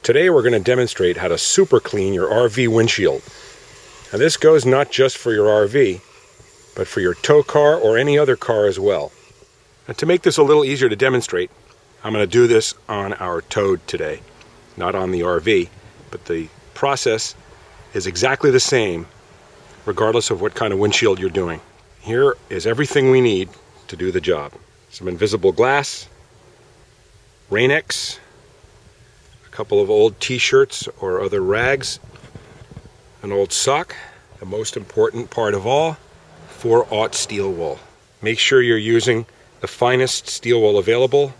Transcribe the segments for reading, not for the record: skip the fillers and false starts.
Today we're going to demonstrate how to super clean your RV windshield. Now this goes not just for your RV, but for your tow car or any other car as well. And to make this a little easier to demonstrate, I'm going to do this on our Toad today, not on the RV, but the process is exactly the same regardless of what kind of windshield you're doing. Here is everything we need to do the job. Some invisible glass, Rain-X, a couple of old t-shirts or other rags, an old sock, the most important part of all, 4/0 steel wool. Make sure you're using the finest steel wool available,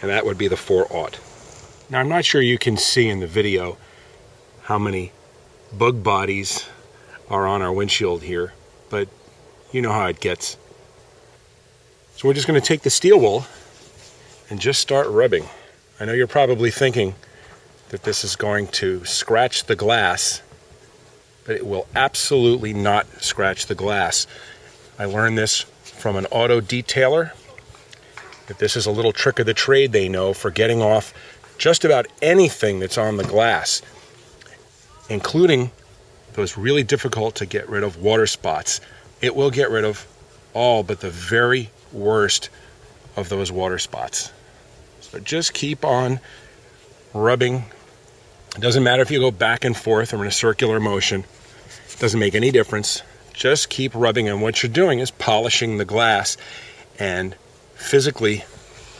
and that would be the 4/0. Now I'm not sure you can see in the video how many bug bodies are on our windshield here, but you know how it gets. So we're just going to take the steel wool and just start rubbing. I know you're probably thinking that this is going to scratch the glass, but it will absolutely not scratch the glass. I learned this from an auto detailer, that this is a little trick of the trade they know for getting off just about anything that's on the glass, including those really difficult to get rid of water spots. It will get rid of all but the very worst of those water spots. So just keep on rubbing. It doesn't matter if you go back and forth or in a circular motion. It doesn't make any difference. Just keep rubbing, and what you're doing is polishing the glass and physically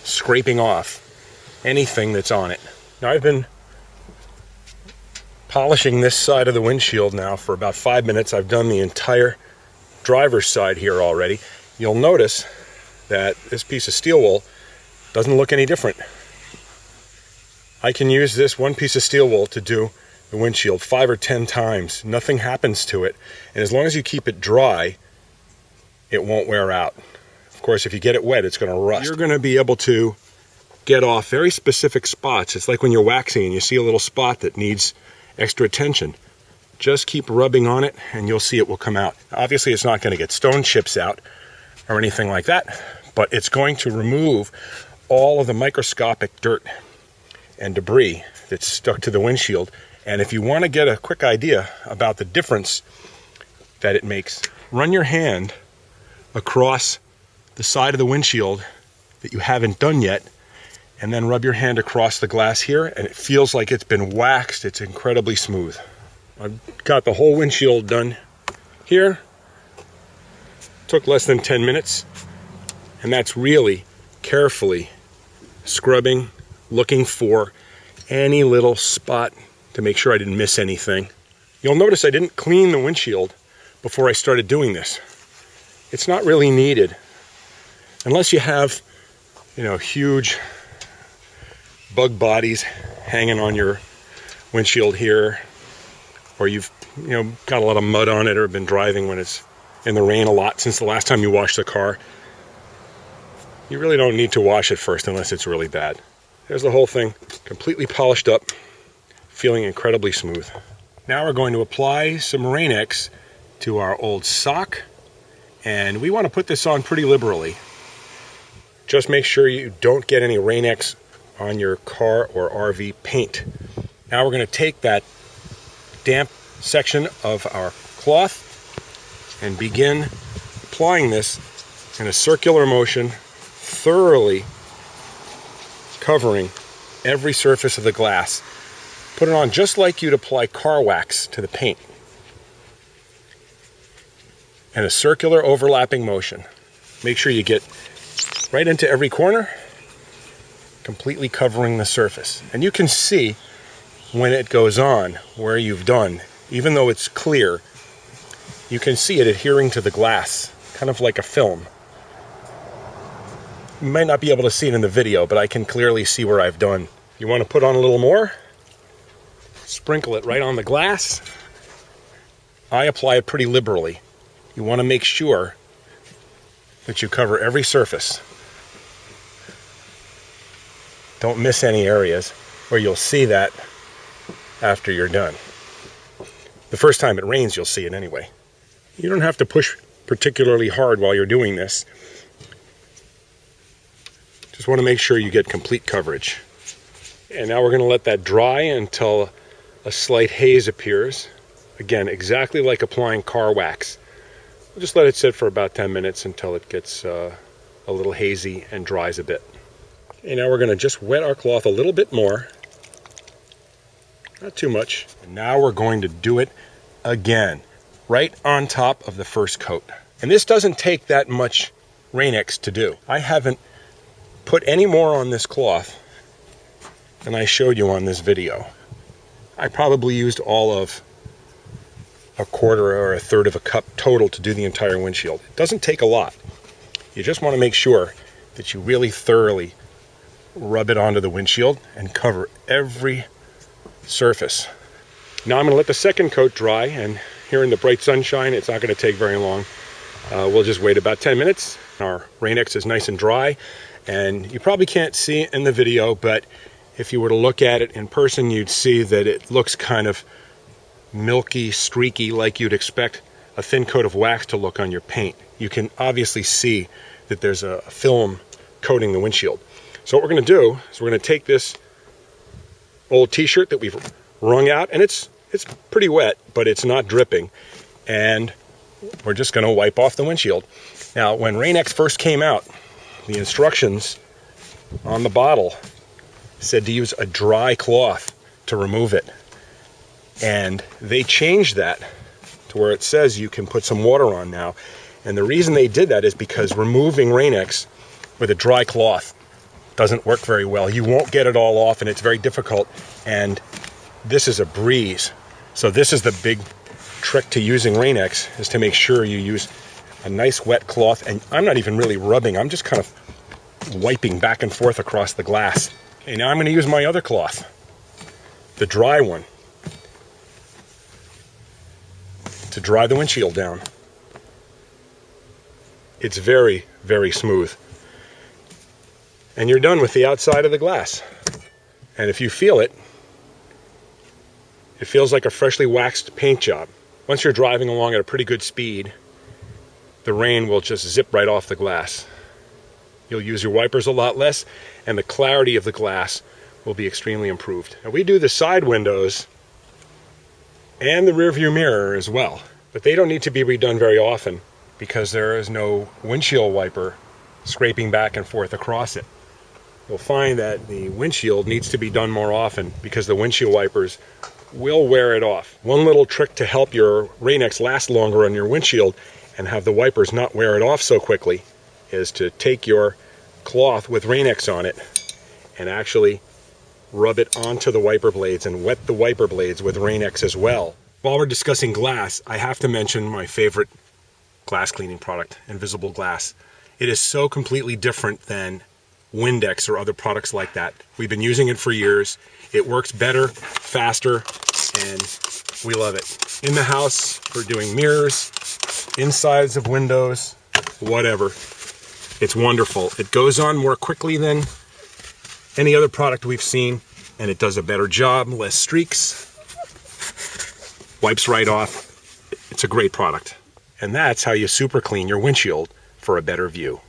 scraping off anything that's on it. Now I've been polishing this side of the windshield now for about 5 minutes. I've done the entire driver's side here already. You'll notice that this piece of steel wool doesn't look any different. I can use this one piece of steel wool to do the windshield 5 or 10 times. Nothing happens to it, and as long as you keep it dry, it won't wear out. Of course, if you get it wet, it's going to rust. You're going to be able to get off very specific spots. It's like when you're waxing and you see a little spot that needs extra attention. Just keep rubbing on it and you'll see it will come out. Obviously, it's not going to get stone chips out or anything like that, but it's going to remove all of the microscopic dirt and debris that's stuck to the windshield. And if you want to get a quick idea about the difference that it makes, run your hand across the side of the windshield that you haven't done yet, and then rub your hand across the glass here, and it feels like it's been waxed. It's incredibly smooth. I've got the whole windshield done here. Took less than 10 minutes, and that's really carefully scrubbing, looking for any little spot to make sure I didn't miss anything. You'll notice I didn't clean the windshield before I started doing this. It's not really needed unless you have, huge bug bodies hanging on your windshield here, or you've got a lot of mud on it, or been driving when it's in the rain a lot since the last time you washed the car. You really don't need to wash it first unless it's really bad. There's the whole thing, completely polished up, feeling incredibly smooth. Now we're going to apply some Rain-X to our old sock, and we want to put this on pretty liberally. Just make sure you don't get any Rain-X on your car or RV paint. Now we're going to take that damp section of our cloth and begin applying this in a circular motion, thoroughly covering every surface of the glass. Put it on just like you'd apply car wax to the paint, in a circular overlapping motion. Make sure you get right into every corner, completely covering the surface. And you can see when it goes on where you've done, even though it's clear, you can see it adhering to the glass, kind of like a film. You might not be able to see it in the video, but I can clearly see where I've done. You want to put on a little more, sprinkle it right on the glass. I apply it pretty liberally. You want to make sure that you cover every surface. Don't miss any areas, or you'll see that after you're done. The first time it rains, you'll see it anyway. You don't have to push particularly hard while you're doing this. Just want to make sure you get complete coverage. And now we're going to let that dry until a slight haze appears. Again, exactly like applying car wax. We'll just let it sit for about 10 minutes until it gets a little hazy and dries a bit. Okay, now we're going to just wet our cloth a little bit more. Not too much. And now we're going to do it again, right on top of the first coat. And this doesn't take that much Rain-X to do. I haven't put any more on this cloth than I showed you on this video. I probably used all of a quarter or a third of a cup total to do the entire windshield. It doesn't take a lot. You just want to make sure that you really thoroughly rub it onto the windshield and cover every surface. Now I'm going to let the second coat dry, and here in the bright sunshine, it's not going to take very long. We'll just wait about 10 minutes. Our Rain-X is nice and dry, and you probably can't see it in the video, but if you were to look at it in person, you'd see that it looks kind of milky, streaky, like you'd expect a thin coat of wax to look on your paint. You can obviously see that there's a film coating the windshield. So what we're going to do is we're going to take this old t-shirt that we've wrung out, and it's pretty wet, but it's not dripping, and we're just going to wipe off the windshield. Now, when Rain-X first came out, the instructions on the bottle said to use a dry cloth to remove it, and they changed that to where it says you can put some water on now. And the reason they did that is because removing Rain-X with a dry cloth doesn't work very well. You won't get it all off, and it's very difficult, and this is a breeze. So this is the big trick to using Rain-X, is to make sure you use a nice wet cloth. And I'm not even really rubbing, I'm just kind of wiping back and forth across the glass. Okay, now I'm going to use my other cloth, the dry one, to dry the windshield down. It's very, very smooth. And you're done with the outside of the glass. And if you feel it, it feels like a freshly waxed paint job. Once you're driving along at a pretty good speed, the rain will just zip right off the glass. You'll use your wipers a lot less, and the clarity of the glass will be extremely improved. Now, we do the side windows and the rear view mirror as well, but they don't need to be redone very often because there is no windshield wiper scraping back and forth across it. You'll find that the windshield needs to be done more often because the windshield wipers will wear it off. One little trick to help your Rain-X last longer on your windshield and have the wipers not wear it off so quickly is to take your cloth with Rain-X on it and actually rub it onto the wiper blades and wet the wiper blades with Rain-X as well. While we're discussing glass, I have to mention my favorite glass cleaning product, Invisible Glass. It is so completely different than Windex or other products like that. We've been using it for years. It works better, faster, and we love it. In the house, for doing mirrors, insides of windows, whatever. It's wonderful. It goes on more quickly than any other product we've seen, and it does a better job, less streaks, wipes right off. It's a great product. And that's how you super clean your windshield for a better view.